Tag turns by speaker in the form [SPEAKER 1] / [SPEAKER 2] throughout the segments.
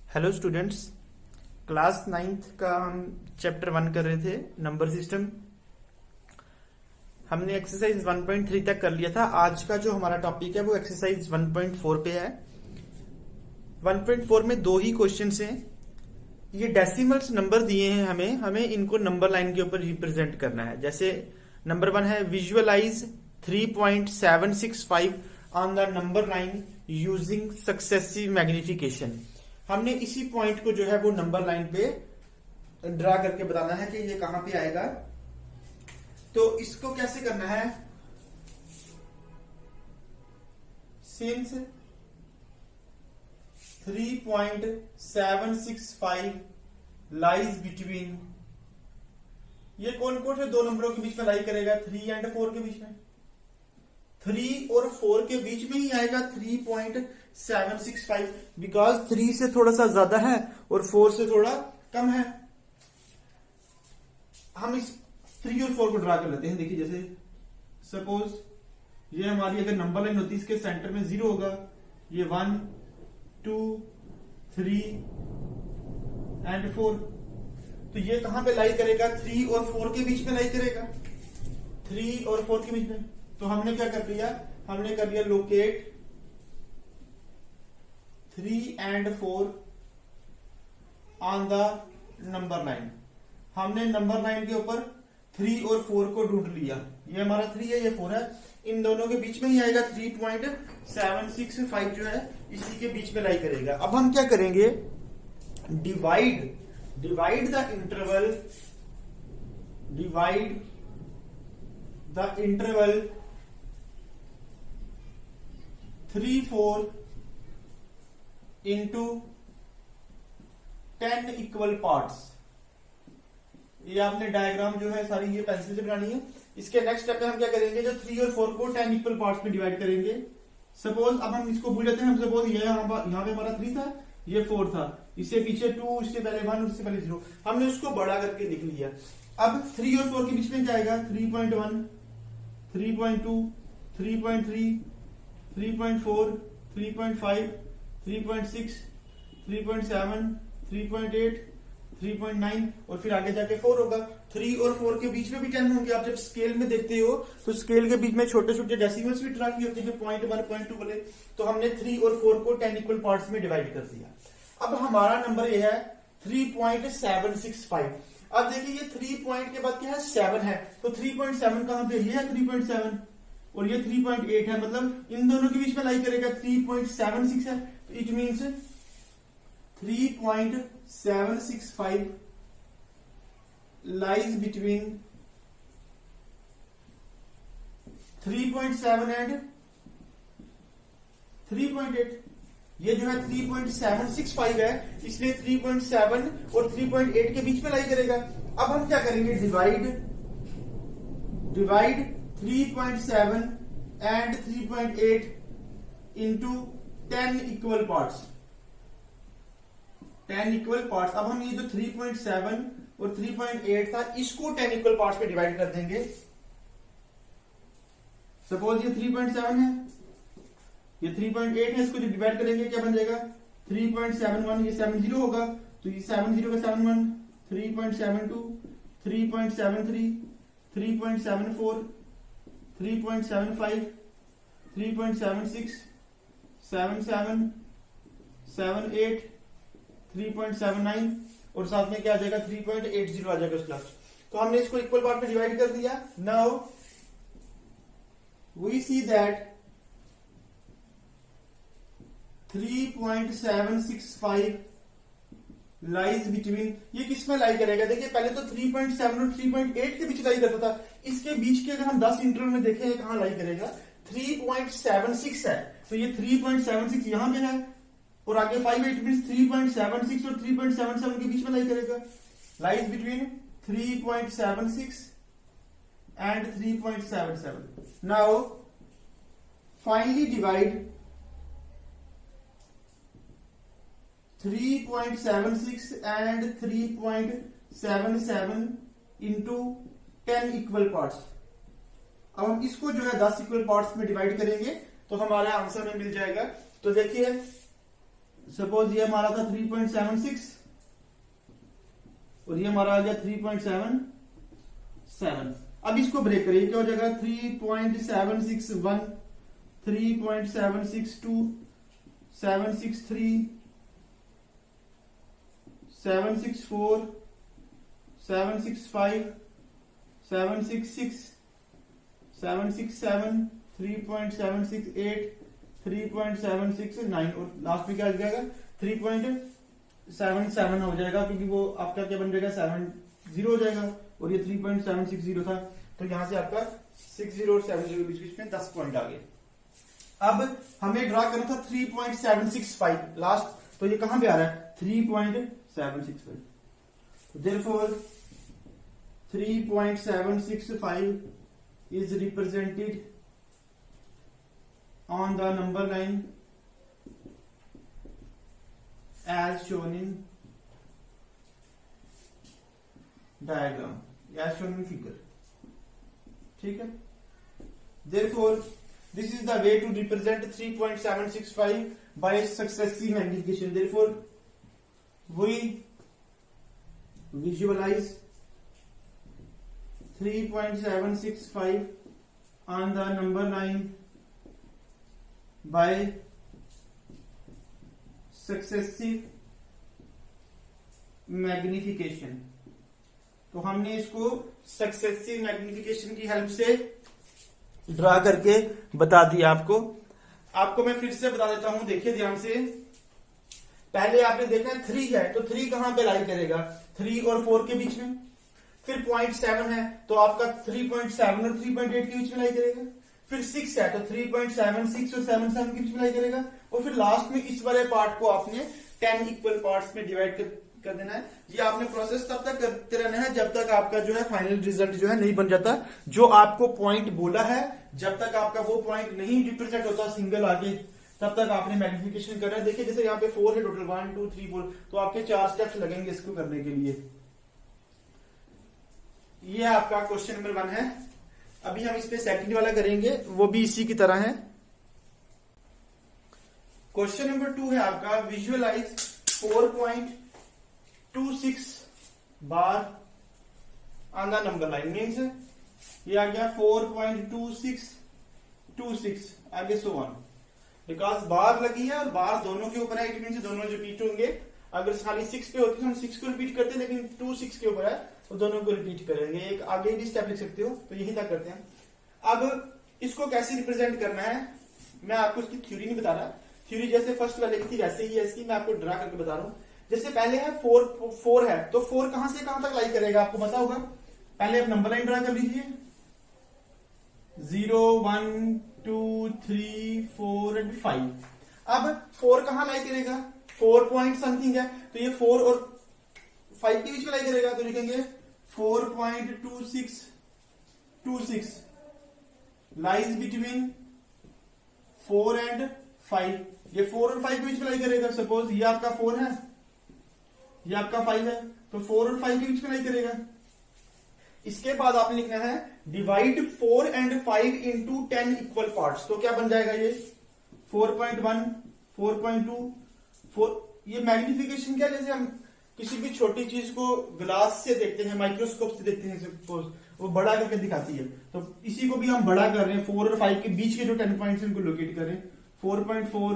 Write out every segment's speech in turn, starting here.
[SPEAKER 1] Hello students. Class ninth का हम chapter 1 कर रहे थे, नंबर सिस्टम। हमने एक्सरसाइज 1.3 तक कर लिया था। आज का जो हमारा टॉपिक है वो एक्सरसाइज 1.4 पे है। 1.4 में दो ही क्वेश्चंस हैं। ये डेसिमल्स नंबर दिए हैं हमें इनको नंबर लाइन के ऊपर रिप्रेजेंट करना है। जैसे नंबर 1 है visualise 3.765 on the number line using successive magnification. हमने इसी पॉइंट को जो है वो नंबर लाइन पे ड्रा करके बताना है कि ये कहां पे आएगा। तो इसको कैसे करना है, सिंस 3.765 लाइज बिटवीन, ये कौन कौन से दो नंबरों के बीच में लाई करेगा? 3 एंड 4 के बीच में। 3 और 4 के बीच में ही आएगा 3.765, बिकॉज 3 से थोड़ा सा ज्यादा है और 4 से थोड़ा कम है। हम इस 3 और 4 को ड्रा कर लेते हैं। देखिए, जैसे सपोज ये हमारी अगर नंबर लाइन होती है, इसके सेंटर में 0 होगा। ये 1 2 3 एंड 4, तो ये कहां पे लाई करेगा? 3 और 4 के बीच में लाई करेगा। 3 और 4 के बीच में। तो हमने क्या कर दिया? हमने कर दिया locate 3 and 4 on the number line. हमने नंबर लाइन के ऊपर 3 और 4 को ढूंढ लिया। ये हमारा 3 है, ये 4 है। इन दोनों के बीच में ही आएगा 3.765 जो है इसी के बीच में लाई करेगा। अब हम क्या करेंगे? Divide the interval 3 4 into 10 equal parts. ये आपने डायग्राम जो है सारी ये पेंसिल से बनानी है। इसके नेक्स्ट स्टेप में हम क्या करेंगे? जो 3 और 4 को 10 इक्वल पार्ट्स में डिवाइड करेंगे। सपोज अब हम इसको भूल जाते हैं। हम सपोज ये यहाँ पे हमारा 3 था, ये 4 था, इससे पीछे 2, इससे पहले 1, उससे पहले 0। हमने उसको बड़ा करके लिख लिया। अब 3 और 4 के बीच में क्या आएगा? 3.1 3.2 3.3 3.4 3.5 3.6 3.7 3.8 3.9 और फिर आगे जाके 4 होगा। 3 और 4 के बीच में भी 10 होंगे। आप जब स्केल में देखते हो तो स्केल के बीच में छोटे छोटे डेसिमल्स भी ड्रा किए होते हैं, 0.1 0.2 वाले। तो हमने 3 और 4 को 10 इक्वल पार्ट्स में डिवाइड कर दिया। अब हमारा नंबर ये है 3.765। अब देखिए, ये 3 पॉइंट के बाद क्या है? 7 है। तो 3.7 कहां पे? ये है 3.7 और ये 3.8 है। मतलब इन दोनों के बीच में लाई करेगा। 3.76 है, तो it means 3.765 lies between 3.7 and 3.8। ये जो है 3.765 है, इसलिए 3.7 और 3.8 के बीच में लाई करेगा। अब हम क्या करेंगे? Divide 3.7 and 3.8 into 10 equal parts. 10 equal parts. अब हम ये जो 3.7 और 3.8 था, इसको 10 इक्वल पार्ट्स में डिवाइड कर देंगे। सपोज ये 3.7 है, ये 3.8 है, इसको जो डिवाइड करेंगे क्या बन जाएगा? 3.71, ये 70 होगा, तो ये 70 का 71, 3.72 3.73 3.74 3.75 3.76 77 78 3.79 और साथ में क्या आ जाएगा? 3.80 आ जाएगा उसका। तो हमने इसको इक्वल पार्ट में डिवाइड कर दिया। Now we see that 3.765 lies between, ये किस में लाई करेगा? देखिए, पहले तो 3.7 और 3.8 के बीच लाई करता था। इसके बीच के अगर हम 10 इंटरवल में देखें कहां लाई करेगा? 3.76 है, तो ये 3.76 यहां पे है और आगे 5 है, इट मीन 3.76 और 3.77 के बीच में लाई करेगा। Lies between 3.76 and 3.77। Now finally divide 3.76 and 3.77 into 10 equal parts. अब हम इसको जो है 10 इक्वल पार्ट्स में डिवाइड करेंगे तो हमारा आंसर में मिल जाएगा। तो देखिए सपोज ये हमारा था 3.76 और ये हमारा आ गया 3.77। अब इसको ब्रेक करिए, क्या हो जाएगा 3.761, 3.762, 763, 764, 765, 766, 767, 3.768, 3.769 और लास्ट में क्या आ जाएगा 3.77 हो जाएगा, क्योंकि वो आपका क्या बन जाएगा 70 हो जाएगा और ये 3.760 था, तो यहां से आपका 60 और 70 बीच बीच में 10 पॉइंट आ गए। अब हमें ड्रा करना था 3.765 लास्ट, तो ये कहां पे आ रहा है 3.765, therefore 3.765 is represented on the number line as shown in diagram, as shown in figure। ठीक है, therefore this is the way to represent 3.765 by successive magnification। therefore we visualize 3.765 on the number line by successive magnification। तो हमने इसको successive magnification की help से draw करके बता दिया आपको मैं फिर से बता देता हूं, देखिए ध्यान से। पहले आपने देखा 3 है, तो 3 कहां पे लाई करेगा 3 और 4 के बीच में। फिर 0.7 है तो आपका 3.7 और 3.8 के बीच में लाई करेगा। फिर 6 है तो 3.76 और 77 के बीच में लाई करेगा। और फिर लास्ट में इस वाले पार्ट को आपने 10 इक्वल पार्ट्स में डिवाइड कर देना है। ये आपने प्रोसेस तब तक करते रहना है जब तक आपका जो है फाइनल रिजल्ट जो है नहीं बन जाता। जो आपको पॉइंट बोला है, जब तक आपका वो पॉइंट नहीं रिप्रेजेंट होता सिंगल आगे, तब तक आपने मैग्निफिकेशन करना है। देखिए जैसे यहाँ पे 4 है टोटल, 1 2 3 4, तो आपके 4 स्टेप्स लगेंगे इसको करने के लिए। ये आपका क्वेश्चन नंबर 1 है। अभी हम इस पे सेकंड वाला करेंगे, वो भी इसी की तरह है। क्वेश्चन नंबर 2 है आपका, visualise 4.26 bar on the number line. Means ये आ गया 4.2626 आगे सो ऑन। बिकॉज बार लगी है और बार दोनों के ऊपर है, इट मीन्स दोनों रिपीट होंगे। अगर खाली 6 पे होती तो हम 6 को रिपीट करते हैं, लेकिन 2 6 के ऊपर है तो दोनों को रिपीट करेंगे। एक आगे भी स्टेप लिख सकते हो, तो यही तक करते हैं। अब इसको कैसे रिप्रेजेंट करना है, मैं आपको इसकी थ्योरी नहीं बता रहा। थ्योरी जैसे फर्स्ट वाले की थी वैसे ही है इसकी, मैं आपको ड्रा करके बता रहा हूं। जैसे पहले है 4 है, तो 4 कहां से कहां तक लाई करेगा आपको पता होगा। पहले आप नंबर लाइन ड्रा कर लीजिए, 0 1 2 3 4 एंड 5। अब 4 कहां लाई करेगा, 4 पॉइंट समथिंग है, तो ये 4 और 5 के बीच में लाई करेगा। तो लिखेंगे 4.2626 लाइज बिटवीन 4 एंड 5। ये 4 और 5 के बीच में लाई करेगा। सपोज ये आपका 4 है, ये आपका 5 है, तो 4 और 5 के बीच में लाई करेगा। इसके बाद आपने लिखना है divide 4 and 5 into 10 equal parts. तो क्या बन जाएगा ये 4.1 4.2 4। ये मैग्निफिकेशन क्या, जैसे हम किसी भी छोटी चीज को ग्लास से देखते हैं, माइक्रोस्कोप से देखते हैं, सपोज वो बड़ा करके दिखाती है, तो इसी को भी हम बड़ा कर रहे हैं। 4 और 5 के बीच के जो 10 पॉइंट्स हैं उनको लोकेट करें। 4.4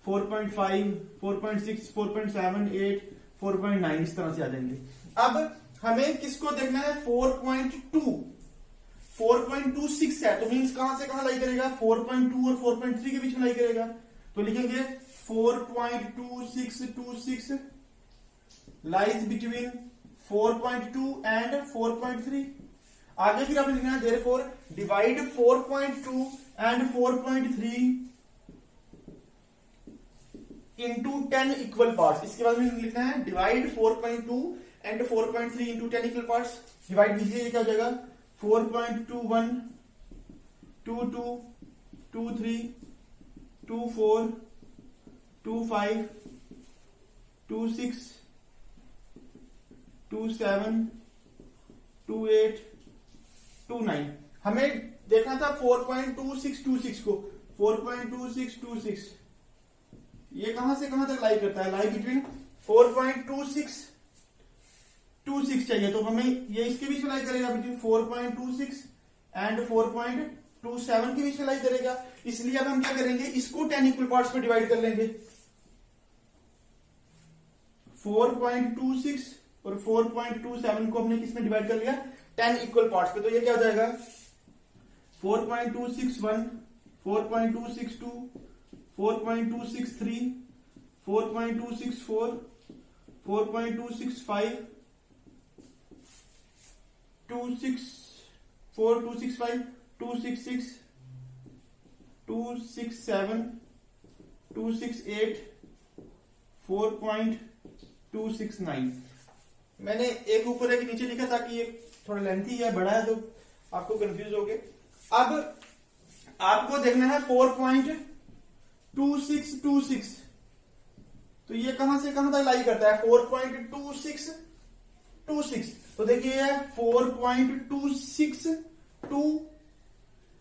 [SPEAKER 1] 4.5 4.6 4.7 8 4.9 इस तरह से आ जाएंगे। अब हमें किसको देखना है 4.26 है, तो मीन्स कहां से कहां लाई करेगा 4.2 और 4.3 के बीच में लाई करेगा। तो लिखेंगे 4.2626 लाइज बिटवीन 4.2 एंड 4.3। आगे फिर आपने लिखना है therefore divide 4.2 and 4.3 into 10 equal parts. इसके बाद में लिखना है divide 4.2 and 4.3 into 10 equal parts. Divide कीजिए, क्या हो जाएगा 4.21 22 23 24 25 26 27 28 29। हमें देखना था 4.2626 को, 4.2626 ये कहां से कहां तक लाई करता है, लाई बिटवीन 4.26 चाहिए, तो हमें ये इसके बीच में लाई करेगा बिटवीन 4.26 एंड 4.27 के बीच में लाई करेगा। इसलिए अब हम क्या करेंगे, इसको 10 इक्वल पार्ट्स में डिवाइड कर लेंगे। 4.26 और 4.27 को हमने किसमें डिवाइड कर लिया, 10 इक्वल पार्ट्स पे। तो ये क्या हो जाएगा 4.261, 4.262, 4.263, 4.264, 4.265, 264, 265, 266, 267, 268, 4.269। मैंने एक ऊपर एक नीचे लिखा ताकि ये थोड़ा लेंथी है, बड़ा है, तो आपको कंफ्यूज हो गए। अब आपको देखना है 4.2626, तो ये कहां से कहां तक लाई करता है, 4.2626। तो देखिए 4.262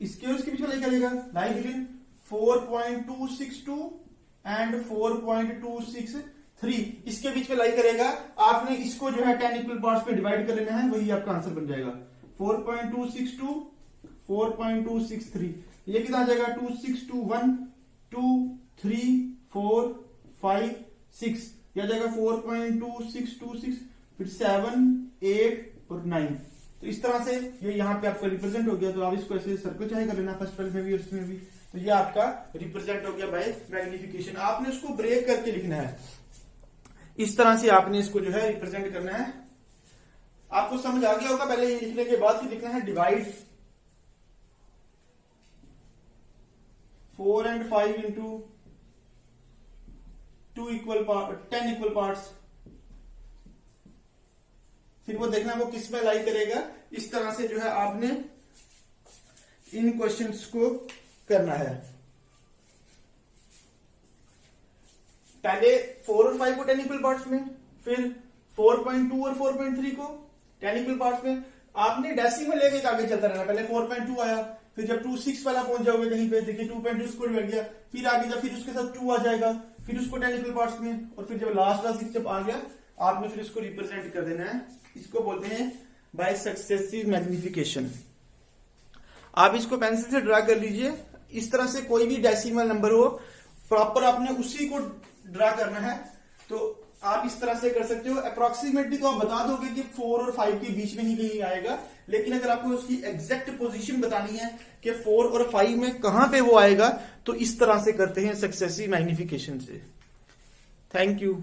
[SPEAKER 1] इसके और इसके बीच में लाई करेगा, लाई बिटवीन 4.262 एंड 4.263 इसके बीच में लाई करेगा। आपने इसको जो है 10 इक्वल पार्ट्स में डिवाइड कर लेना है, वही आपका आंसर बन जाएगा 4.262, 4.263। ये कितना आ जाएगा 2621, 2, 3, 4, 5, 6, ये आ जाएगा 4.2626, फिर 7, 8 और 9। तो इस तरह से ये यहाँ पे आपका रिप्रेजेंट हो गया। तो आप इसको ऐसे सर्कल चाहे कर लेना फर्स्ट वाले में भी और इसमें भी। तो ये आपका रिप्रेजेंट हो गया बाय मैग्निफिकेशन। आपने इसको ब्रेक करके लिखना है, इस तरह से आपने इसको जो है रिप्रेजेंट करना है। आपको समझ आ गया होगा, पहले ये लिखने के बाद फिर लिखना है divide 4 and 5 into 10 equal parts. फिर वो देखना वो किस में लाई करेगा। इस तरह से जो है आपने इन क्वेश्चंस को करना है। पहले 4 और 5 को 10 इक्वल पार्ट्स में, फिर 4.2 और 4.3 को 10 इक्वल पार्ट्स में। आपने डेसिमल लेके आगे चलता रहना। पहले 4.2 आया, फिर जब 2.6 वाला पहुंच जाओगे कहीं पे, देखिए 2.2 को डिवाइड किया, फिर आगे जब फिर उसके साथ 2 आ जाएगा, फिर उसको 10 इक्वल पार्ट्स में, और फिर जब लास्ट 6 जब आ गया आपने फिर इसको रिप्रेजेंट कर देना है। इसको बोलते हैं बाय सक्सेसिव मैग्निफिकेशन। आप इसको पेंसिल से ड्रा कर लीजिए। इस तरह से कोई भी डेसिमल नंबर हो, प्रॉपर आपने उसी को ड्रा करना है। तो आप इस तरह से कर सकते हो। अप्रोक्सीमेटली तो आप बता दोगे कि 4 और 5 के बीच में ही कहीं आएगा, लेकिन अगर आपको उसकी एग्जैक्ट पोजीशन बतानी है कि 4 और 5 में कहां पे वो आएगा, तो इस तरह से करते हैं सक्सेसिव मैग्निफिकेशन से। Thank you.